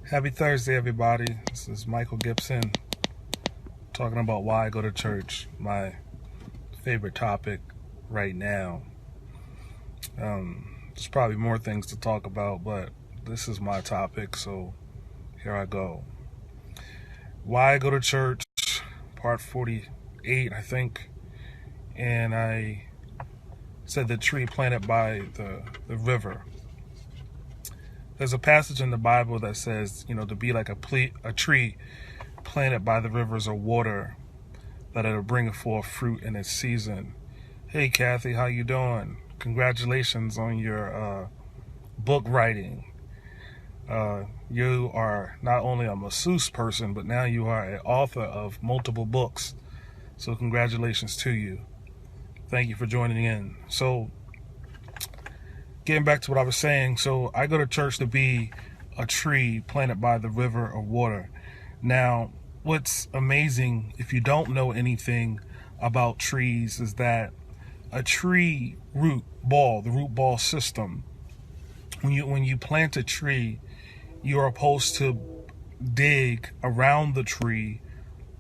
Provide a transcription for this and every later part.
Happy Thursday, everybody. This is Michael Gibson talking about why I go to church, my favorite topic right now. There's probably more things to talk about, but this is my topic, so here I go. Why I go to church, part 48, I think. And I said the tree planted by the river. There's a passage in the Bible that says, to be like a tree planted by the rivers of water, that it'll bring forth fruit in its season. Hey, Kathy, how you doing? Congratulations on your book writing. You are not only a masseuse person, but now you are an author of multiple books. So congratulations to you. Thank you for joining in. So getting back to what I was saying, so I go to church to be a tree planted by the river of water. Now, what's amazing, if you don't know anything about trees, is that a tree root ball, the root ball system, when you plant a tree, you're supposed to dig around the tree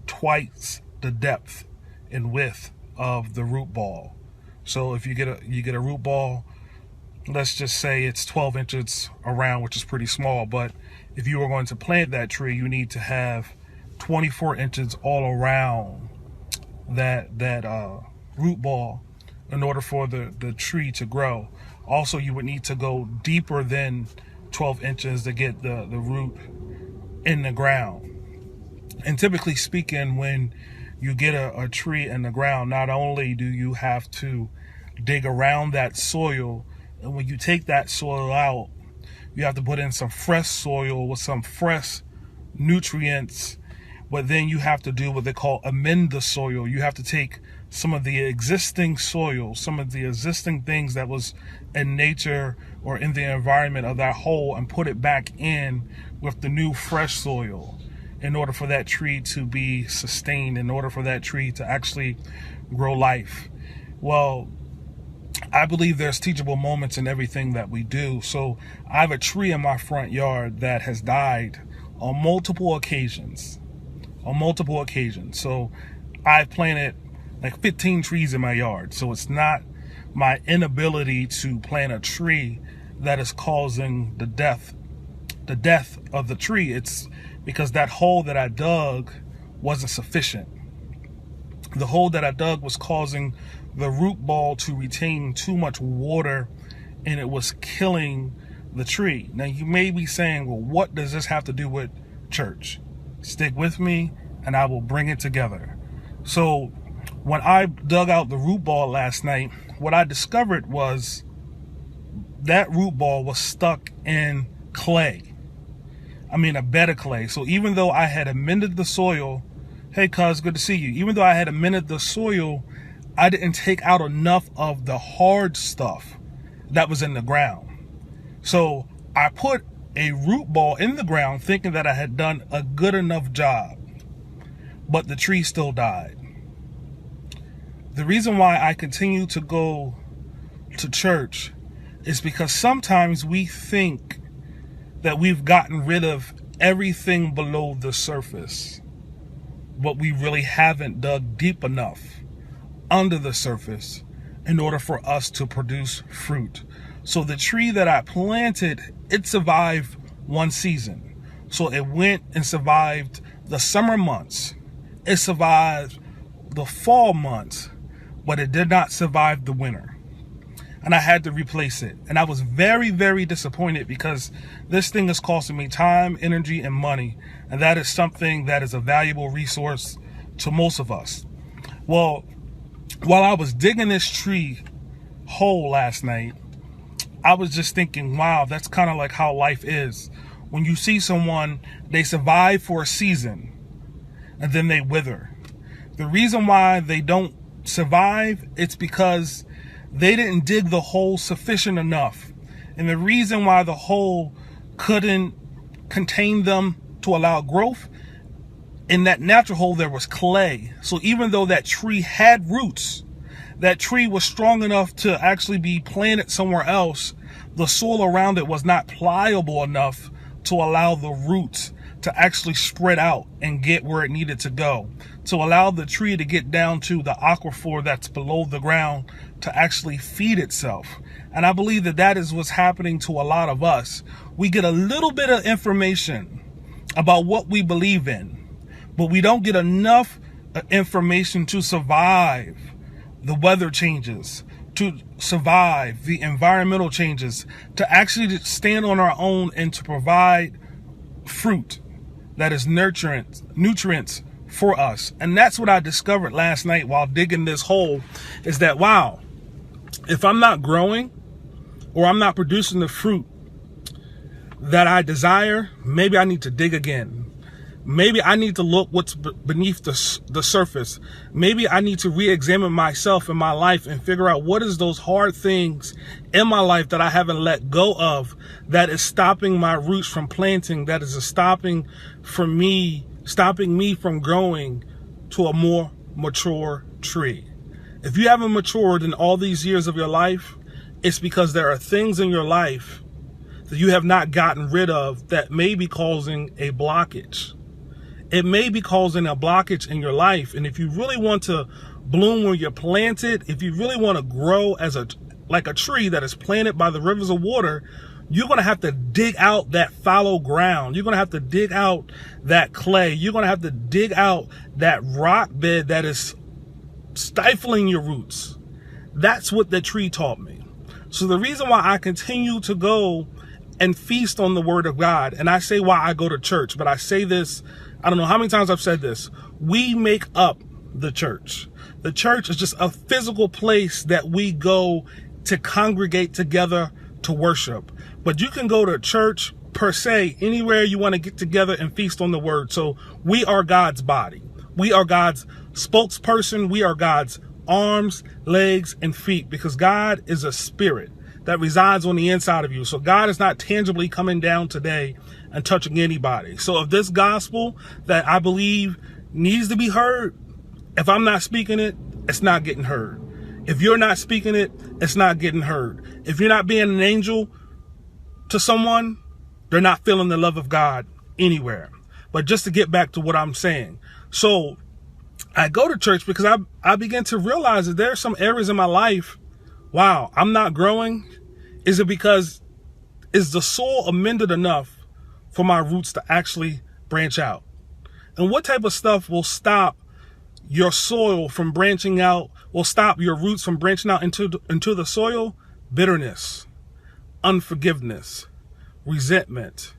twice the depth and width of the root ball. So if you get a root ball, let's just say it's 12 inches around, which is pretty small, but if you were going to plant that tree, you need to have 24 inches all around that root ball in order for the tree to grow. Also, you would need to go deeper than 12 inches to get the root in the ground. And typically speaking, when you get a tree in the ground, not only do you have to dig around that soil, and when you take that soil out, you have to put in some fresh soil with some fresh nutrients, but then you have to do what they call amend the soil. You have to take some of the existing soil, some of the existing things that was in nature or in the environment of that hole, and put it back in with the new fresh soil in order for that tree to be sustained, in order for that tree to actually grow life. Well, I believe there's teachable moments in everything that we do. So I have a tree in my front yard that has died on multiple occasions. So I've planted like 15 trees in my yard. So it's not my inability to plant a tree that is causing the death of the tree. It's because that hole that I dug wasn't sufficient. The hole that I dug was causing the root ball to retain too much water, and it was killing the tree. Now you may be saying, well, what does this have to do with church? Stick with me and I will bring it together. So when I dug out the root ball last night, what I discovered was that root ball was stuck in clay. I mean, a bed of clay. So even though I had amended the soil, hey cuz, good to see you. Even though I had amended the soil, I didn't take out enough of the hard stuff that was in the ground. So I put a root ball in the ground thinking that I had done a good enough job, but the tree still died. The reason why I continue to go to church is because sometimes we think that we've gotten rid of everything below the surface, but we really haven't dug deep enough under the surface in order for us to produce fruit. So the tree that I planted, it survived one season. So it went and survived the summer months. It survived the fall months, but it did not survive the winter. And I had to replace it. And I was very, very disappointed because this thing is costing me time, energy, and money. And that is something that is a valuable resource to most of us. Well, while I was digging this tree hole last night, I was just thinking, wow, that's kind of like how life is. When you see someone, they survive for a season and then they wither. The reason why they don't survive, it's because they didn't dig the hole sufficient enough. And the reason why the hole couldn't contain them to allow growth, in that natural hole there was clay. So even though that tree had roots, that tree was strong enough to actually be planted somewhere else, the soil around it was not pliable enough to allow the roots to actually spread out and get where it needed to go, to allow the tree to get down to the aquifer that's below the ground to actually feed itself. And I believe that that is what's happening to a lot of us. We get a little bit of information about what we believe in, but we don't get enough information to survive the weather changes, to survive the environmental changes, to actually stand on our own and to provide fruit that is nutrients for us. And that's what I discovered last night while digging this hole, is that, wow, if I'm not growing or I'm not producing the fruit that I desire, maybe I need to dig again. Maybe I need to look what's beneath the surface. Maybe I need to re-examine myself in my life and figure out what is those hard things in my life that I haven't let go of, that is stopping my roots from planting, that is stopping me from growing to a more mature tree. If you haven't matured in all these years of your life, it's because there are things in your life that you have not gotten rid of that may be causing a blockage. It may be causing a blockage in your life. And if you really want to bloom where you're planted, if you really want to grow like a tree that is planted by the rivers of water, you're going to have to dig out that fallow ground. You're going to have to dig out that clay. You're going to have to dig out that rock bed that is stifling your roots. That's what the tree taught me. So the reason why I continue to go and feast on the word of God, and I say why I go to church, but I say this, I don't know how many times I've said this, we make up the church. The church is just a physical place that we go to congregate together to worship. But you can go to church per se anywhere you want to get together and feast on the word. So we are God's body. We are God's spokesperson. We are God's arms, legs, and feet, because God is a spirit that resides on the inside of you. So God is not tangibly coming down today and touching anybody. So if this gospel that I believe needs to be heard, if I'm not speaking it, it's not getting heard. If you're not speaking it, it's not getting heard. If you're not being an angel to someone, they're not feeling the love of God anywhere. But just to get back to what I'm saying. So I go to church because I begin to realize that there are some areas in my life, wow, I'm not growing. Is it because, is the soil amended enough for my roots to actually branch out? And what type of stuff will stop your soil from branching out, will stop your roots from branching out into the soil? Bitterness, unforgiveness, resentment,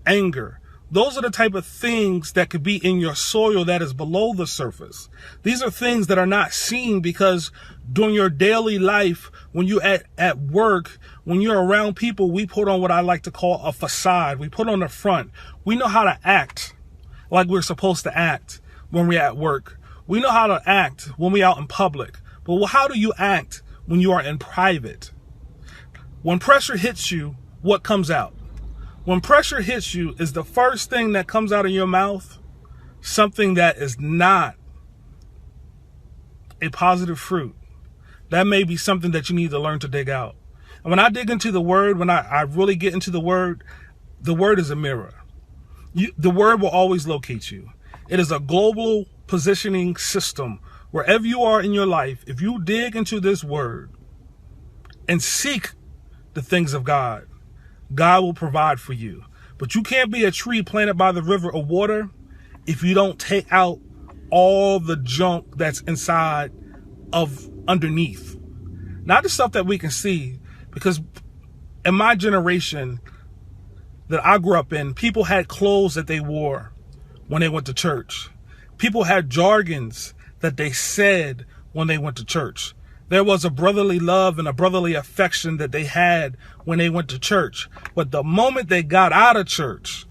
anger. Those are the type of things that could be in your soil that is below the surface. These are things that are not seen because during your daily life, when you're at work, when you're around people, we put on what I like to call a facade. We put on the front. We know how to act like we're supposed to act when we're at work. We know how to act when we're out in public. But how do you act when you are in private? When pressure hits you, what comes out? When pressure hits you, is the first thing that comes out of your mouth something that is not a positive fruit? That may be something that you need to learn to dig out. And when I dig into the word, when I really get into the word is a mirror. The word will always locate you. It is a global positioning system. Wherever you are in your life, if you dig into this word and seek the things of God, God will provide for you. But you can't be a tree planted by the river of water if you don't take out all the junk that's inside of underneath. Not the stuff that we can see, because in my generation that I grew up in, people had clothes that they wore when they went to church. People had jargons that they said when they went to church. There was a brotherly love and a brotherly affection that they had when they went to church. But the moment they got out of church,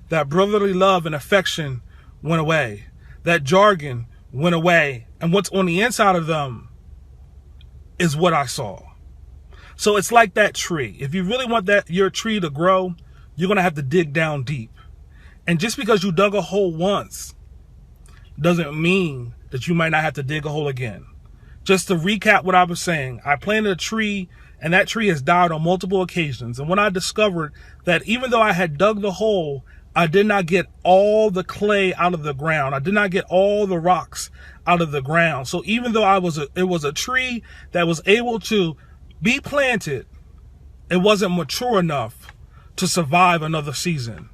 that brotherly love and affection went away. That jargon went away. And what's on the inside of them is what I saw. So it's like that tree. If you really want your tree to grow, you're going to have to dig down deep. And just because you dug a hole once doesn't mean that you might not have to dig a hole again. Just to recap what I was saying, I planted a tree And that tree has died on multiple occasions. And when I discovered that even though I had dug the hole, I did not get all the clay out of the ground. I did not get all the rocks out of the ground. So even though it was a tree that was able to be planted, it wasn't mature enough to survive another season.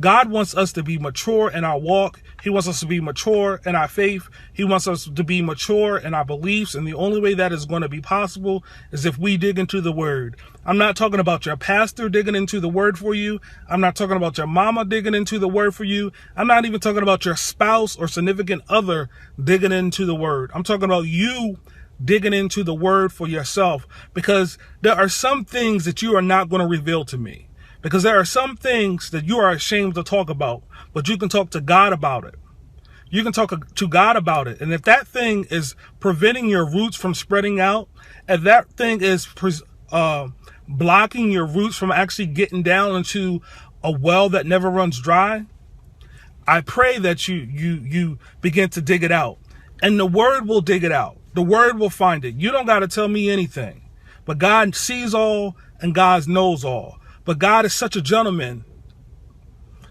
God wants us to be mature in our walk. He wants us to be mature in our faith. He wants us to be mature in our beliefs. And the only way that is going to be possible is if we dig into the word. I'm not talking about your pastor digging into the word for you. I'm not talking about your mama digging into the word for you. I'm not even talking about your spouse or significant other digging into the word. I'm talking about you digging into the word for yourself, because there are some things that you are not going to reveal to me. Because there are some things that you are ashamed to talk about, but you can talk to God about it. You can talk to God about it. And if that thing is preventing your roots from spreading out, if that thing is blocking your roots from actually getting down into a well that never runs dry, I pray that you begin to dig it out. And the word will dig it out. The word will find it. You don't got to tell me anything. But God sees all and God knows all. But God is such a gentleman.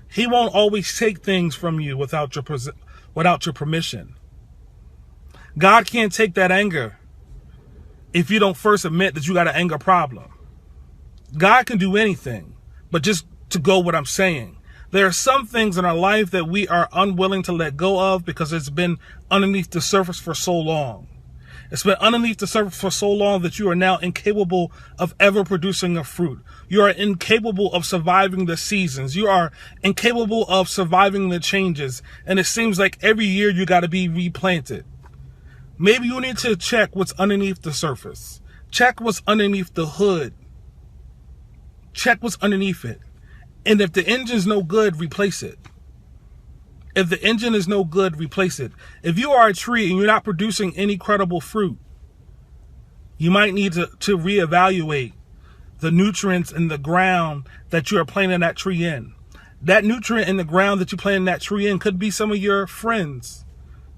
He won't always take things from you without your permission. God can't take that anger if you don't first admit that you got an anger problem. God can do anything, but just to go what I'm saying. There are some things in our life that we are unwilling to let go of because it's been underneath the surface for so long. It's been underneath the surface for so long that you are now incapable of ever producing a fruit. You are incapable of surviving the seasons. You are incapable of surviving the changes. And it seems like every year you got to be replanted. Maybe you need to check what's underneath the surface. Check what's underneath the hood. Check what's underneath it. And if the engine's no good, replace it. If the engine is no good, replace it. If you are a tree and you're not producing any credible fruit, you might need to reevaluate the nutrients in the ground that you are planting that tree in. That nutrient in the ground that you plant that tree in could be some of your friends.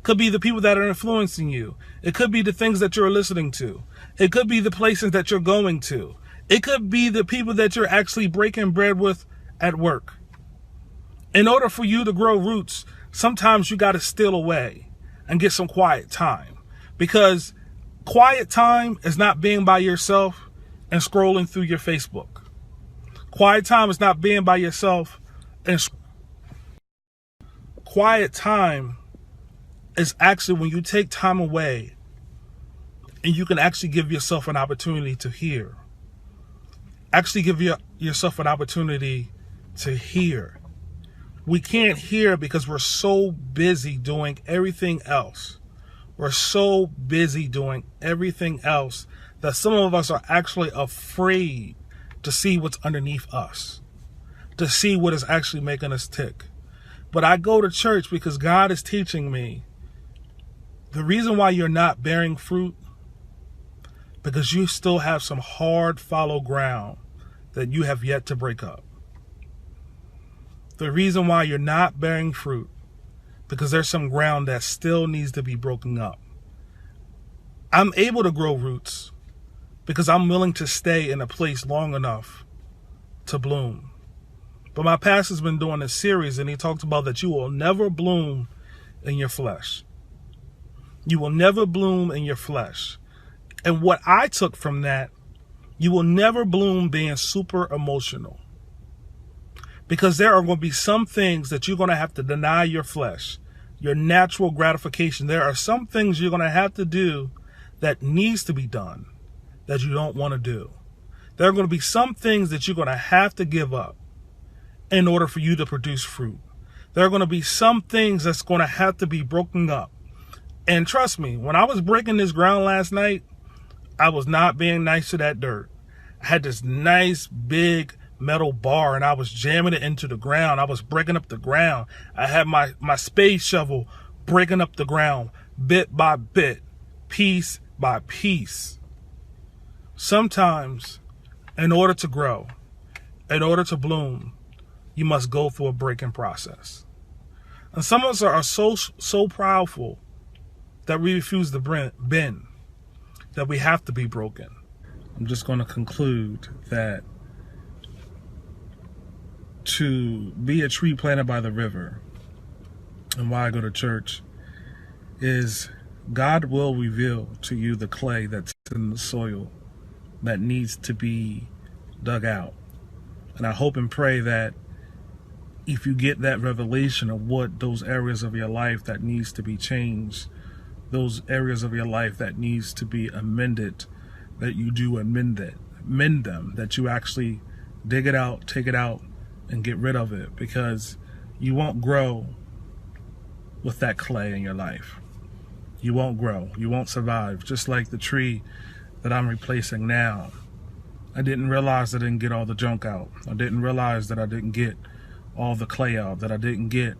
Could be the people that are influencing you. It could be the things that you're listening to. It could be the places that you're going to. It could be the people that you're actually breaking bread with at work. In order for you to grow roots, sometimes you got to steal away and get some quiet time. Because quiet time is not being by yourself and scrolling through your Facebook. Quiet time is not being by yourself and quiet time is actually when you take time away and you can actually give yourself an opportunity to hear. Actually give yourself an opportunity to hear. We can't hear because we're so busy doing everything else. We're so busy doing everything else that some of us are actually afraid to see what's underneath us, to see what is actually making us tick. But I go to church because God is teaching me the reason why you're not bearing fruit, because you still have some hard fallow ground that you have yet to break up. The reason why you're not bearing fruit, because there's some ground that still needs to be broken up. I'm able to grow roots because I'm willing to stay in a place long enough to bloom. But my pastor's been doing a series and he talks about that you will never bloom in your flesh. You will never bloom in your flesh. And what I took from that, you will never bloom being super emotional. Because there are going to be some things that you're going to have to deny your flesh, your natural gratification. There are some things you're going to have to do that needs to be done that you don't want to do. There are going to be some things that you're going to have to give up in order for you to produce fruit. There are going to be some things that's going to have to be broken up. And trust me, when I was breaking this ground last night, I was not being nice to that dirt. I had this nice big metal bar and I was jamming it into the ground. I was breaking up the ground. I had my spade shovel breaking up the ground bit by bit, piece by piece. Sometimes, in order to grow, in order to bloom, you must go through a breaking process. And some of us are so proudful that we refuse to bend, that we have to be broken. I'm just going to conclude that to be a tree planted by the river, and why I go to church, is God will reveal to you the clay that's in the soil that needs to be dug out. And I hope and pray that if you get that revelation of what those areas of your life that needs to be changed, those areas of your life that needs to be amended, that you do amend them, that you actually dig it out, take it out, and get rid of it, because you won't grow with that clay in your life. You won't grow. You won't survive. Just like the tree that I'm replacing now. I didn't realize I didn't get all the junk out. I didn't realize that I didn't get all the clay out, that I didn't get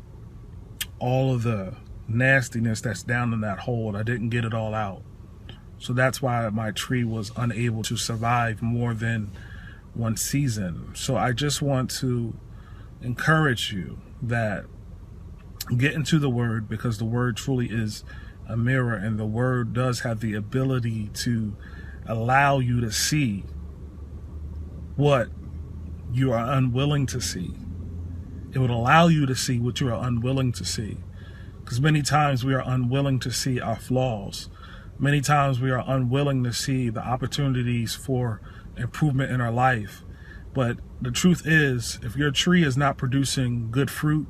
all of the nastiness that's down in that hole. I didn't get it all out. So that's why my tree was unable to survive more than one season. So I just want to encourage you that get into the Word, because the Word truly is a mirror, and the Word does have the ability to allow you to see what you are unwilling to see. It would allow you to see what you are unwilling to see, because many times we are unwilling to see our flaws. Many times we are unwilling to see the opportunities for improvement in our life. But the truth is, if your tree is not producing good fruit,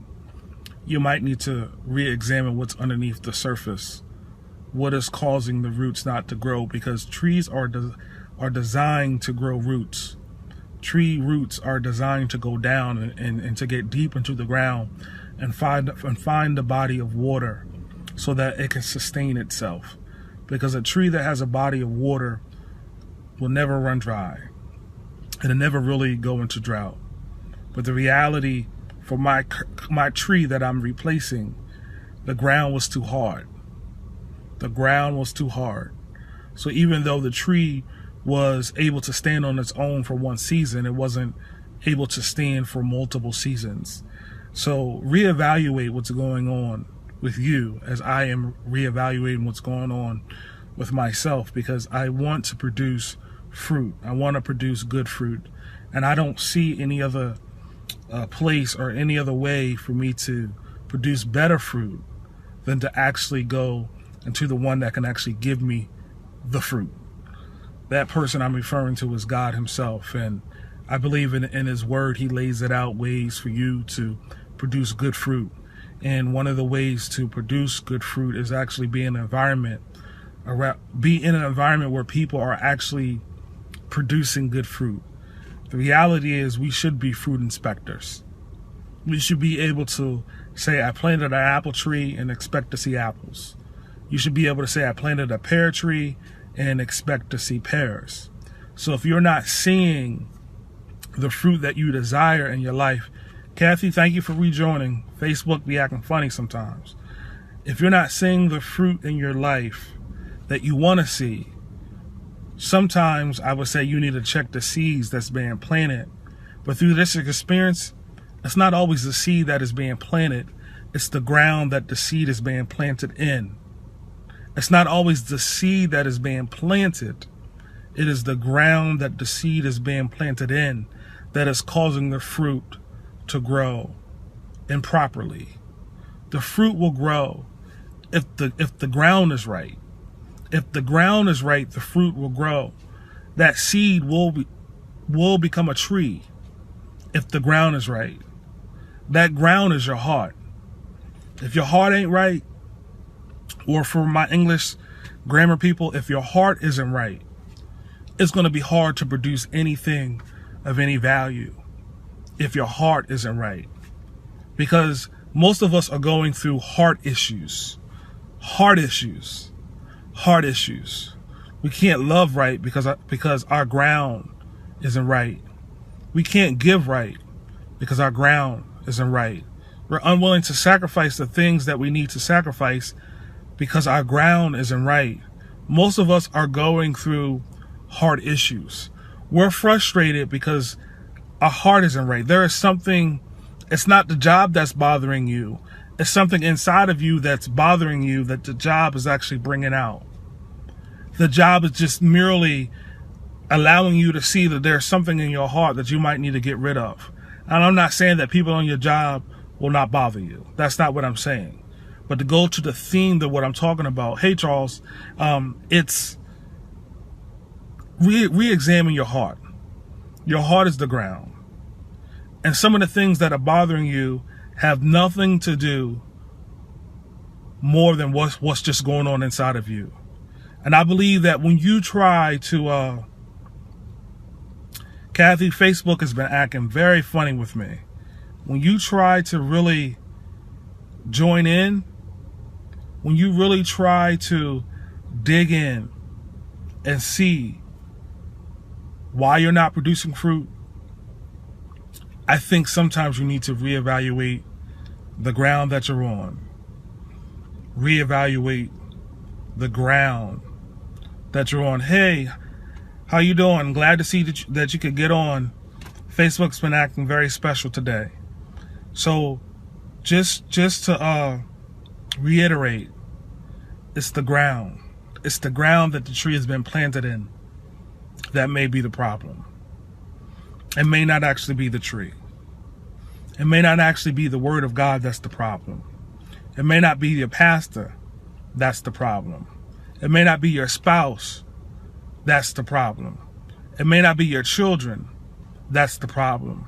you might need to re-examine what's underneath the surface. What is causing the roots not to grow? Because trees are designed to grow roots. Tree roots are designed to go down and to get deep into the ground and find the body of water so that it can sustain itself. Because a tree that has a body of water will never run dry. It'll never really go into drought. But the reality for my tree that I'm replacing, the ground was too hard. The ground was too hard. So even though the tree was able to stand on its own for one season, it wasn't able to stand for multiple seasons. So reevaluate what's going on with you as I am reevaluating what's going on with myself, because I want to produce fruit. I want to produce good fruit. And I don't see any other place or any other way for me to produce better fruit than to actually go into the one that can actually give me the fruit. That person I'm referring to is God himself. And I believe in his word, he lays it out ways for you to produce good fruit. And one of the ways to produce good fruit is actually be in an environment where people are actually producing good fruit. The reality is we should be fruit inspectors. We should be able to say, I planted an apple tree and expect to see apples. You should be able to say, I planted a pear tree and expect to see pears. So if you're not seeing the fruit that you desire in your life, Kathy, thank you for rejoining. Facebook be acting funny sometimes. If you're not seeing the fruit in your life that you want to see, sometimes I would say you need to check the seeds that's being planted. But through this experience, it's not always the seed that is being planted. It's the ground that the seed is being planted in. It's not always the seed that is being planted. It is the ground that the seed is being planted in that is causing the fruit to grow improperly. The fruit will grow if the ground is right. If the ground is right, the fruit will grow. That seed will become a tree if the ground is right. That ground is your heart. If your heart ain't right, or for my English grammar people, if your heart isn't right, it's going to be hard to produce anything of any value if your heart isn't right. Because most of us are going through heart issues. Heart issues. Heart issues. We can't love right because our ground isn't right. We can't give right because our ground isn't right. We're unwilling to sacrifice the things that we need to sacrifice because our ground isn't right. Most of us are going through heart issues. We're frustrated because our heart isn't right. There is something, it's not the job that's bothering you. It's something inside of you that's bothering you that the job is actually bringing out. The job is just merely allowing you to see that there's something in your heart that you might need to get rid of. And I'm not saying that people on your job will not bother you. That's not what I'm saying. But to go to the theme of what I'm talking about, hey, Charles, it's re-examine your heart. Your heart is the ground. And some of the things that are bothering you have nothing to do more than what's just going on inside of you. And I believe that when you try to, Kathy, Facebook has been acting very funny with me. When you try to really join in, when you really try to dig in and see why you're not producing fruit, I think sometimes you need to reevaluate the ground that you're on. Reevaluate the ground that you're on. Hey, how you doing? Glad to see that you could get on. Facebook's been acting very special today. So just to reiterate, it's the ground. It's the ground that the tree has been planted in that may be the problem. It may not actually be the tree. It may not actually be the word of God that's the problem. It may not be your pastor that's the problem. It may not be your spouse that's the problem. It may not be your children that's the problem.